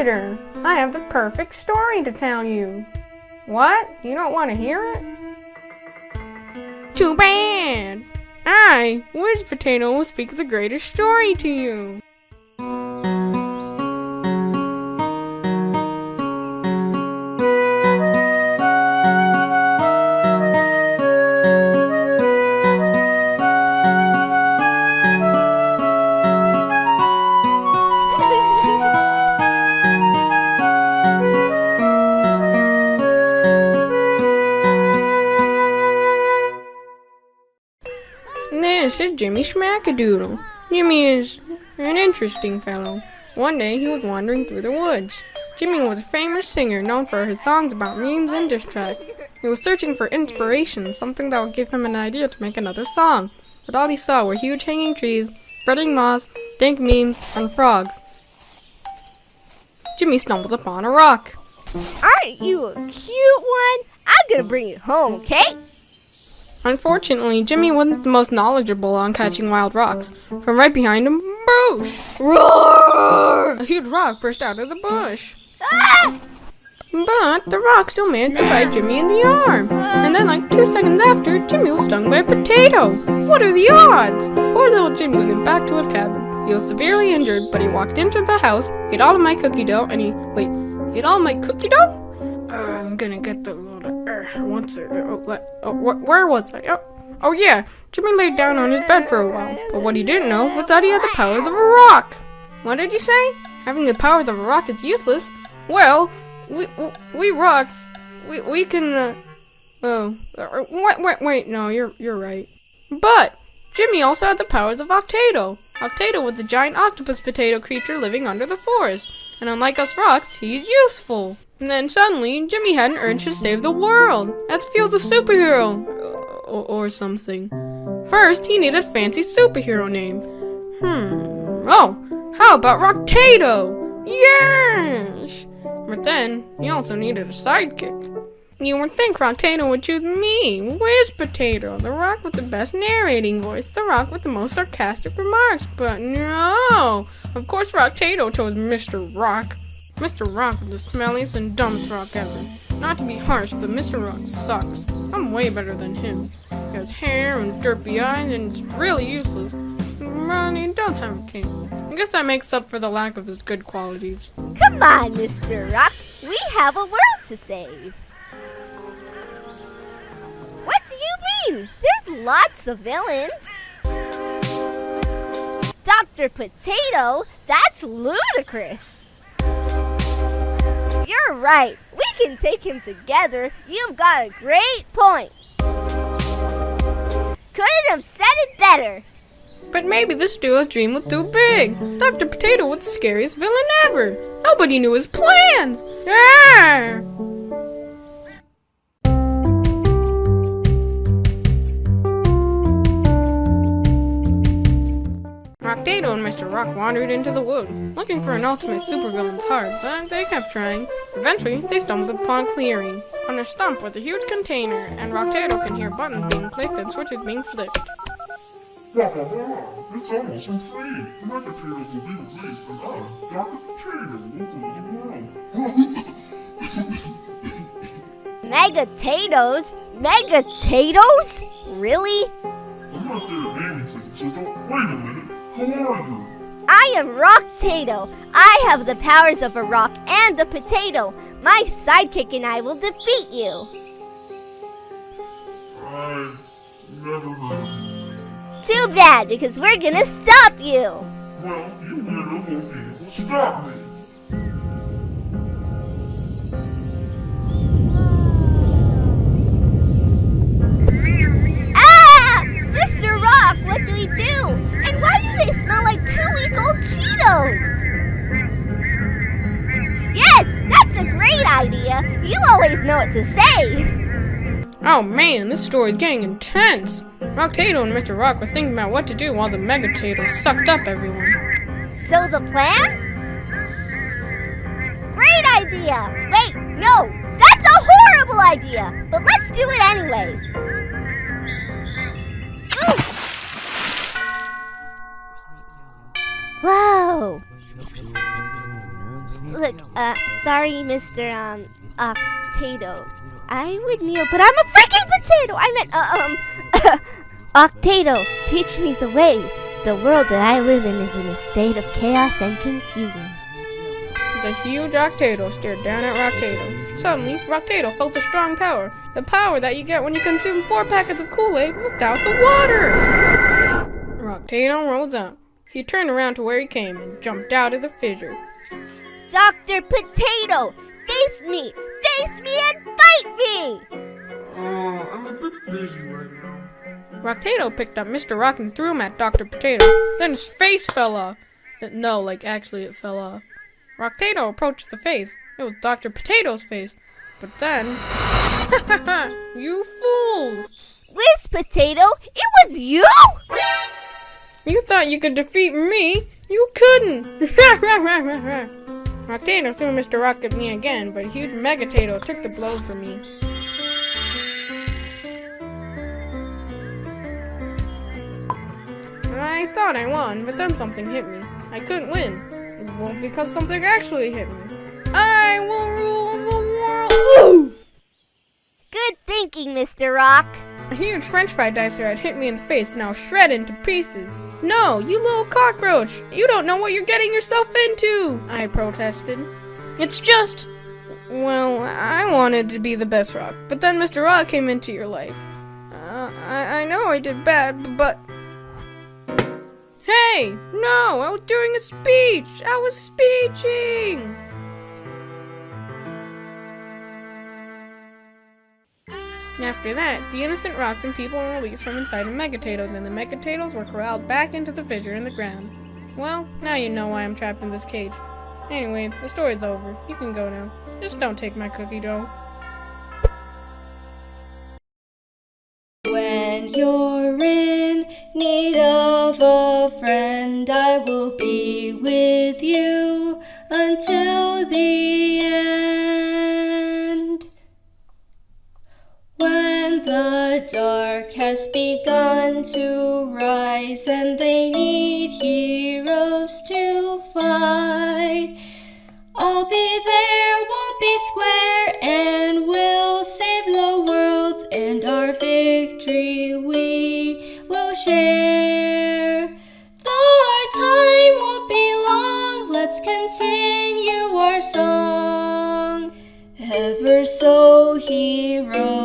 visitor. I have the perfect story to tell you. What? You don't want to hear it? Too bad. I, Wizpotato, will speak the greatest story to you. This is Jimmy Schmackadoodle. Jimmy is an interesting fellow. One day he was wandering through the woods. Jimmy was a famous singer known for his songs about memes and diss tracks. He was searching for inspiration, something that would give him an idea to make another song. But all he saw were huge hanging trees, spreading moss, dank memes, and frogs. Jimmy stumbled upon a rock. Aren't you a cute one? I'm gonna bring you home, okay? Unfortunately, Jimmy wasn't the most knowledgeable on catching wild rocks. From right behind him, boosh! Roar! A huge rock burst out of the bush. Ah! But the rock still managed to bite Jimmy in the arm. And then like 2 seconds after, Jimmy was stung by a potato. What are the odds? Poor little Jimmy went back to his cabin. He was severely injured, but he walked into the house, ate all of my cookie dough, and he ate all of my cookie dough? I'm gonna get the little, where was I? Oh yeah, Jimmy laid down on his bed for a while, but what he didn't know was that he had the powers of a rock. What did you say? Having the powers of a rock is useless? Well, we rocks, we can, wait, no, you're right. But Jimmy also had the powers of Rocktato. Rocktato was a giant octopus potato creature living under the forest, and unlike us rocks, he's useful. And then suddenly, Jimmy had an urge to save the world, as if he was a superhero, or something. First, he needed a fancy superhero name. Oh, how about Rocktato? Yes! But then, he also needed a sidekick. You would think Rocktato would choose me, Wizpotato, the rock with the best narrating voice, the rock with the most sarcastic remarks, but no! Of course Rocktato chose Mr. Rock. Mr. Rock is the smelliest and dumbest rock ever. Not to be harsh, but Mr. Rock sucks. I'm way better than him. He has hair and derpy eyes and is really useless. But he does have a cape. I guess that makes up for the lack of his good qualities. Come on, Mr. Rock. We have a world to save. What do you mean? There's lots of villains. Dr. Potato? That's ludicrous. You're right. We can take him together. You've got a great point. Couldn't have said it better. But maybe this duo's dream was too big. Dr. Potato was the scariest villain ever. Nobody knew his plans. Ah! Rocktato and Mr. Rock wandered into the wood, looking for an ultimate supervillain's heart, but they kept trying. Eventually, they stumbled upon a clearing. On their stump was a huge container, and Rocktato can hear buttons being clicked and switches being flipped. It's almost complete. My potatoes will be released, and I, Dr. Potato, will rule the world. Megatatoes? Megatatoes? Really? I'm not there naming things, so don't. Wait a minute. Who are you? I am Rocktato. I have the powers of a rock and a potato. My sidekick and I will defeat you. I've never heard of you. Too bad, because we're gonna stop you. Well, you weirdo won't be able to stop me. Ah! Mr. Rock, what do we do? And why do they smell like 2-week-old Cheetos? Yes, that's a great idea. You always know what to say. Oh man, this story's getting intense. Rocktato and Mr. Rock were thinking about what to do while the Megatato sucked up everyone. So the plan? Great idea! Wait, no! That's a horrible idea! But let's do it anyways. Ooh. Whoa! Look, sorry, Mr. Octato. I would kneel, but I'm a freaking potato! I meant, Octato, teach me the ways. The world that I live in is in a state of chaos and confusion. The huge Rocktato stared down at Rocktato. Suddenly, Rocktato felt a strong power. The power that you get when you consume 4 packets of Kool-Aid without the water! Rocktato rose up. He turned around to where he came and jumped out of the fissure. Dr. Potato! Face me! Face me and fight me! I'm a bit busy right now. Rocktato picked up Mr. Rock and threw him at Dr. Potato. Then his face fell off. No, like actually it fell off. Rocktato approached the face. It was Dr. Potato's face. But then... You fools! Wizpotato, it was you? You thought you could defeat me? You couldn't! Rocktato threw Mr. Rock at me again, but a huge Megatato took the blow for me. I thought I won, but then something hit me. I couldn't win. Well, because something actually hit me. I will rule the world! Good thinking, Mr. Rock. A huge french fry dicer had hit me in the face and I was shredded into pieces. No, you little cockroach! You don't know what you're getting yourself into! I protested. It's just... Well, I wanted to be the best Rock, but then Mr. Rock came into your life. I know I did bad, but... Hey! No! I was doing a speech! I was speeching! After that, the innocent rocks and people were released from inside of Megatatos, and the Megatatos were corralled back into the fissure in the ground. Well, now you know why I'm trapped in this cage. Anyway, the story's over. You can go now. Just don't take my cookie dough. When you're in need of a friend, I will be with you until the end. When the dark has begun to rise and they need heroes to fight, I'll be there, won't be square, and we'll save the world, and our victory we will share. Though our time won't be long, let's continue our song, ever so heroically.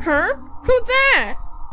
Huh? Who's that?